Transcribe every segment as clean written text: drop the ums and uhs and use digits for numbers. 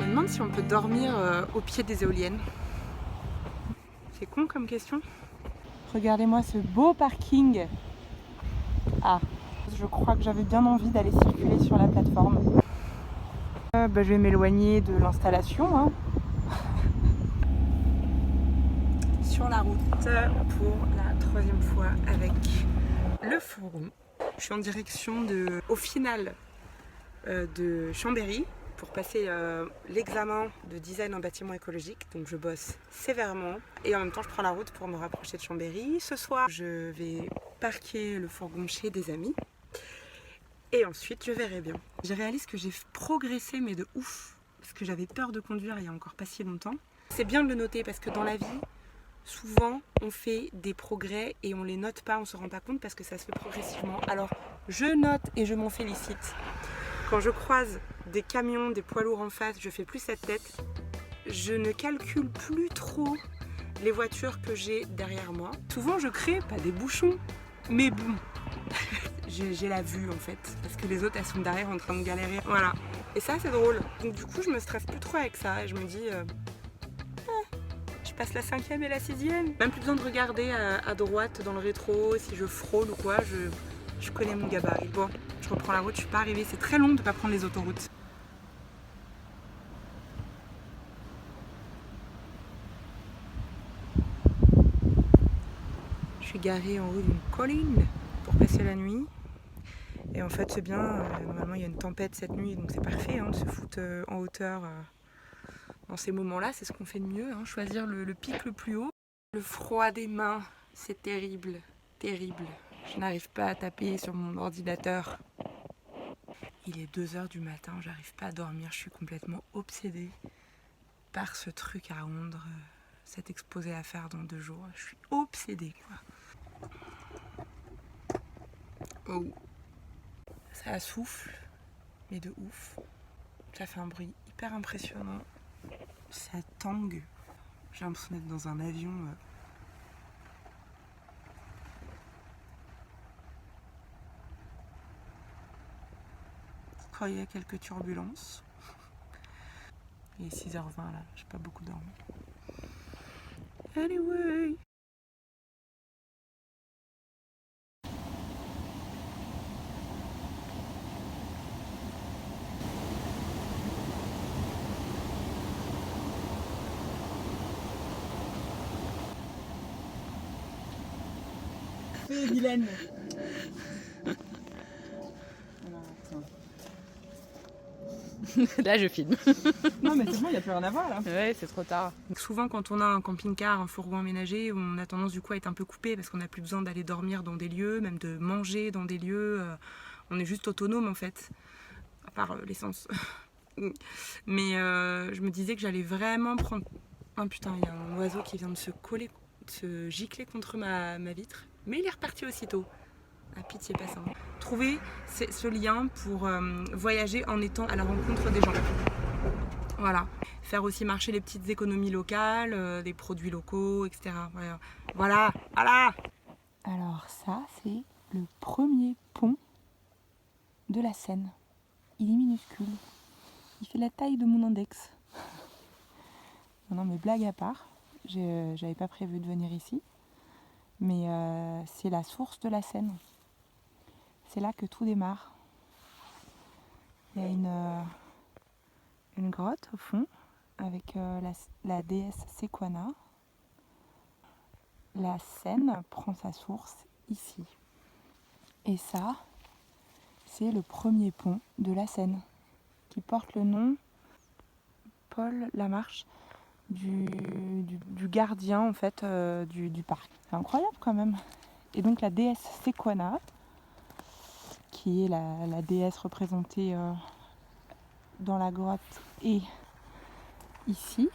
me demande si on peut dormir au pied des éoliennes. C'est con comme question. Regardez-moi ce beau parking. Ah, je crois que j'avais bien envie d'aller circuler sur la plateforme. Je vais m'éloigner de l'installation. Hein. Sur la route pour la troisième fois avec le fourgon. Je suis en direction au final de Chambéry pour passer l'examen de design en bâtiment écologique. Donc je bosse sévèrement et en même temps je prends la route pour me rapprocher de Chambéry. Ce soir je vais parquer le fourgon chez des amis et ensuite je verrai bien. Je réalise que j'ai progressé mais de ouf parce que j'avais peur de conduire il y a encore pas si longtemps. C'est bien de le noter parce que dans la vie souvent on fait des progrès et on les note pas, on se rend pas compte parce que ça se fait progressivement. Alors je note et je m'en félicite. Quand je croise des camions, des poids lourds en face, je fais plus cette tête. Je ne calcule plus trop les voitures que j'ai derrière moi. Souvent je crée pas des bouchons, mais bon, j'ai la vue en fait, parce que les autres elles sont derrière en train de galérer. Voilà. Et ça c'est drôle. Donc du coup je me stresse plus trop avec ça et je me dis je passe la 5e et la 6e. Même plus besoin de regarder à droite dans le rétro si je frôle ou quoi, je connais mon gabarit. Bon, je reprends la route, je suis pas arrivée. C'est très long de pas prendre les autoroutes. Je suis garée en haut d'une colline pour passer la nuit. Et en fait c'est bien, normalement il y a une tempête cette nuit, donc c'est parfait de se foutre en hauteur. Dans ces moments-là, c'est ce qu'on fait de mieux, choisir le pic le plus haut. Le froid des mains, c'est terrible, terrible. Je n'arrive pas à taper sur mon ordinateur. Il est 2h du matin, j'arrive pas à dormir, je suis complètement obsédée par ce truc à rendre, cet exposé à faire dans 2 jours. Je suis obsédée quoi. Oh. Ça souffle, mais de ouf. Ça fait un bruit hyper impressionnant. Ça tangue. J'ai l'impression d'être dans un avion. Quand il y a quelques turbulences. Il est 6h20 là, j'ai pas beaucoup dormi. Anyway. Fais Vilaine. Là, je filme. Non, mais c'est bon, il n'y a plus rien à voir là. Ouais, c'est trop tard. Souvent, quand on a un camping-car, un fourgon aménagé, on a tendance du coup à être un peu coupé parce qu'on n'a plus besoin d'aller dormir dans des lieux, même de manger dans des lieux. On est juste autonome en fait, à part l'essence. Mais je me disais que j'allais vraiment prendre. Oh putain, il y a un oiseau qui vient de se gicler contre ma vitre. Mais il est reparti aussitôt. Ah, pitié, pas ça. Trouver ce lien pour voyager en étant à la rencontre des gens. Voilà. Faire aussi marcher les petites économies locales, des produits locaux, etc. Voilà. Alors ça, c'est le premier pont de la Seine. Il est minuscule. Il fait la taille de mon index. Non, mais blague à part, j'avais pas prévu de venir ici. Mais c'est la source de la Seine. C'est là que tout démarre. Il y a une grotte au fond avec la déesse Sequana. La Seine prend sa source ici. Et ça, c'est le premier pont de la Seine qui porte le nom Paul Lamarche du gardien en fait du parc. C'est incroyable quand même. Et donc la déesse Sequana, qui est la déesse représentée dans la grotte et ici.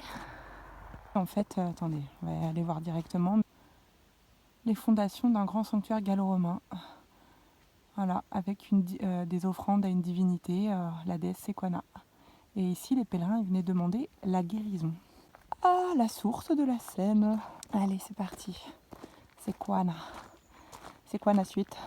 En fait, attendez, on va aller voir directement. Les fondations d'un grand sanctuaire gallo-romain. Voilà, avec des offrandes à une divinité, la déesse Sequana. Et ici, les pèlerins ils venaient demander la guérison. Ah, la source de la Seine. Allez, c'est parti. Sequana. Sequana suite.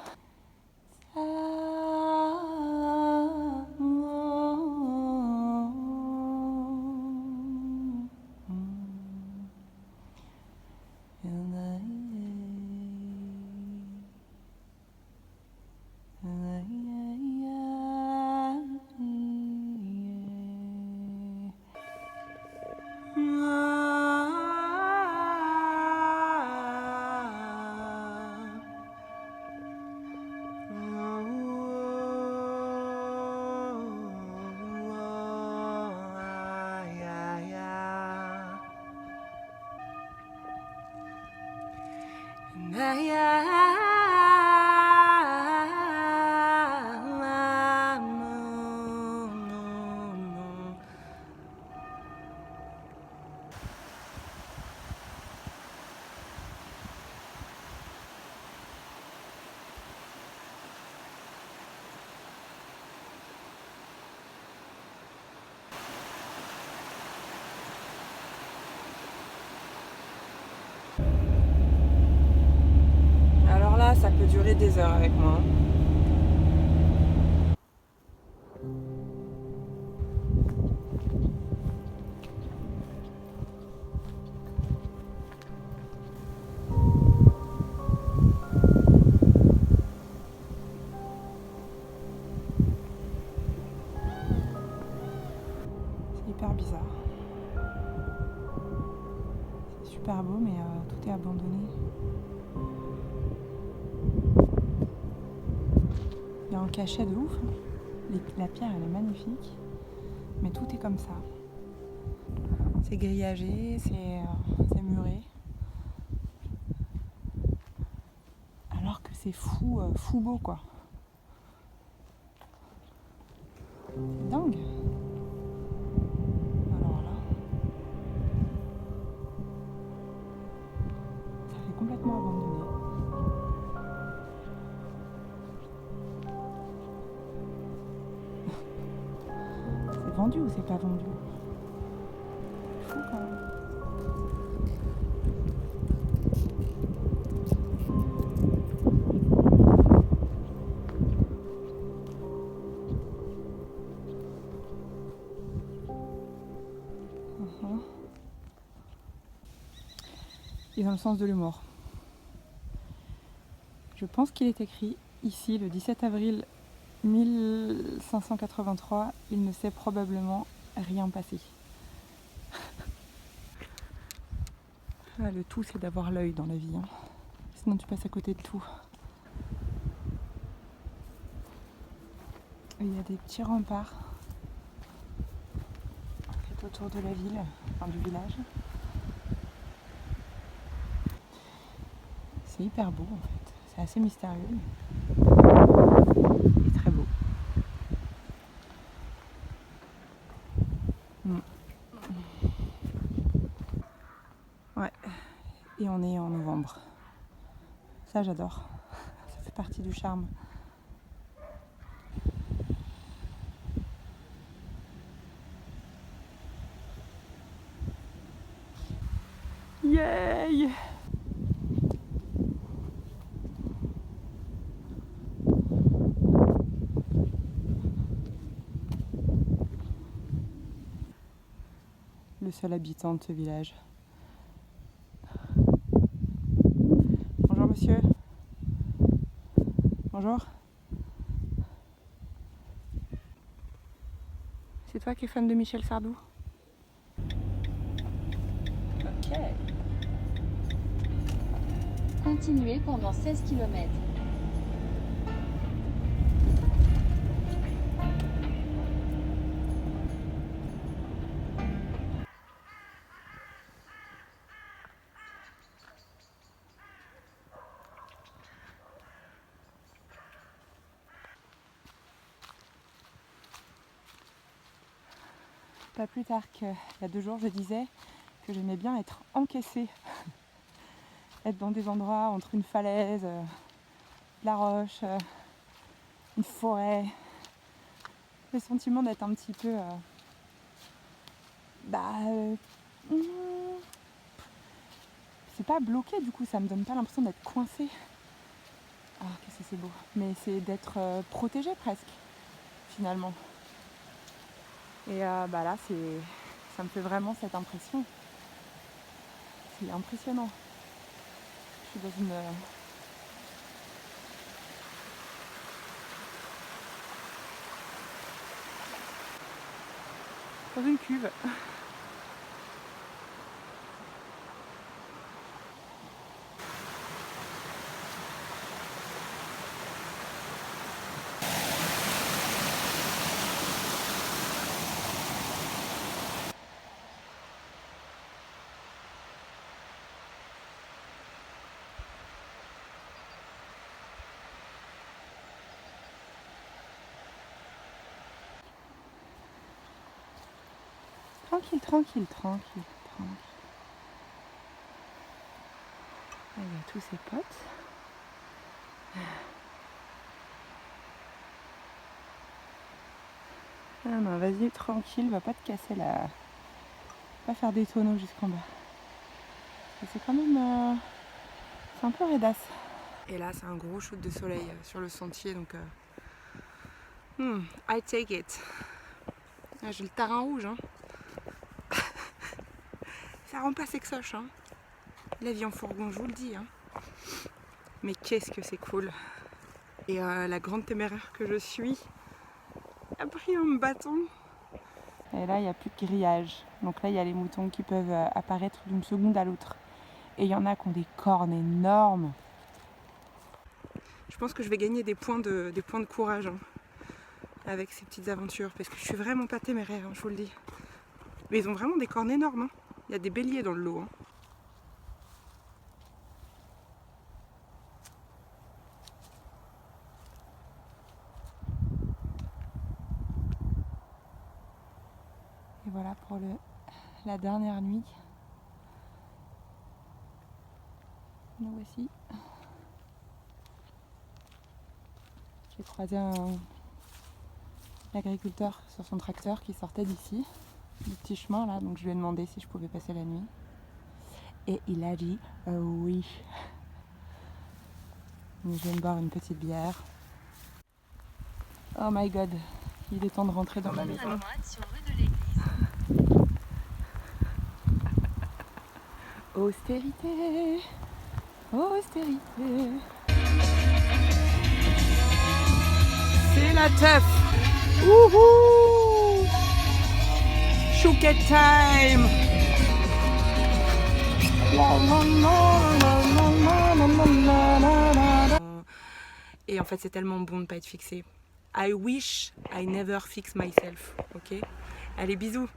durer des heures avec moi. C'est hyper bizarre. C'est super beau, mais tout est abandonné. Il y a un cachet de ouf. La pierre, elle est magnifique, mais tout est comme ça. C'est grillagé, c'est muré. Alors que c'est fou beau, quoi. C'est dingue. Alors là, ça fait complètement abandonné. C'est vendu ou c'est pas vendu? C'est fou quand même. Et dans le sens de l'humour. Je pense qu'il est écrit ici le 17 avril 1583, il ne s'est probablement rien passé. Ah, le tout, c'est d'avoir l'œil dans la vie, hein. Sinon tu passes à côté de tout. Et il y a des petits remparts tout autour de la ville, enfin du village. C'est hyper beau en fait, c'est assez mystérieux et très beau. Ouais, et on est en novembre. Ça j'adore, ça fait partie du charme. Yay! Le seul habitant de ce village. Bonjour monsieur. Bonjour. C'est toi qui es fan de Michel Sardou? Ok. Continuez pendant 16 km. Pas plus tard qu'il y a 2 jours, je disais que j'aimais bien être encaissée. Être dans des endroits entre une falaise, de la roche, une forêt. Le sentiment d'être un petit peu... c'est pas bloqué du coup, ça me donne pas l'impression d'être coincée. Ah, qu'est-ce que c'est beau. Mais c'est d'être protégée presque, finalement. Et là, ça me fait vraiment cette impression. C'est impressionnant. Je suis dans une cuve. Tranquille, tranquille, tranquille, tranquille. Là, il y a tous ses potes. Ah non, vas-y, tranquille, va pas te casser la... Pas faire des tonneaux jusqu'en bas. Et c'est quand même... c'est un peu raidasse. Et là, c'est un gros shoot de soleil sur le sentier, donc I take it. Ah, j'ai le tarin rouge, hein. Ça rend pas sexoche, hein. La vie en fourgon, je vous le dis, hein. Mais qu'est-ce que c'est cool. Et la grande téméraire que je suis a pris un bâton. Et là, il n'y a plus de grillage. Donc là, il y a les moutons qui peuvent apparaître d'une seconde à l'autre. Et il y en a qui ont des cornes énormes. Je pense que je vais gagner des points de courage hein, avec ces petites aventures. Parce que je suis vraiment pas téméraire, hein, je vous le dis. Mais ils ont vraiment des cornes énormes. Hein. Il y a des béliers dans le lot. Hein. Et voilà pour la dernière nuit. Nous voici. J'ai croisé un agriculteur sur son tracteur qui sortait d'ici, du petit chemin là, donc je lui ai demandé si je pouvais passer la nuit. Et il a dit oui. Donc je vais me boire une petite bière. Oh my god, il est temps de rentrer dans ma maison. Austérité, austérité. C'est la teuf. Wouhou! Chouquette time. Et en fait, c'est tellement bon de ne pas être fixé. I wish I never fix myself. Ok? Allez, bisous.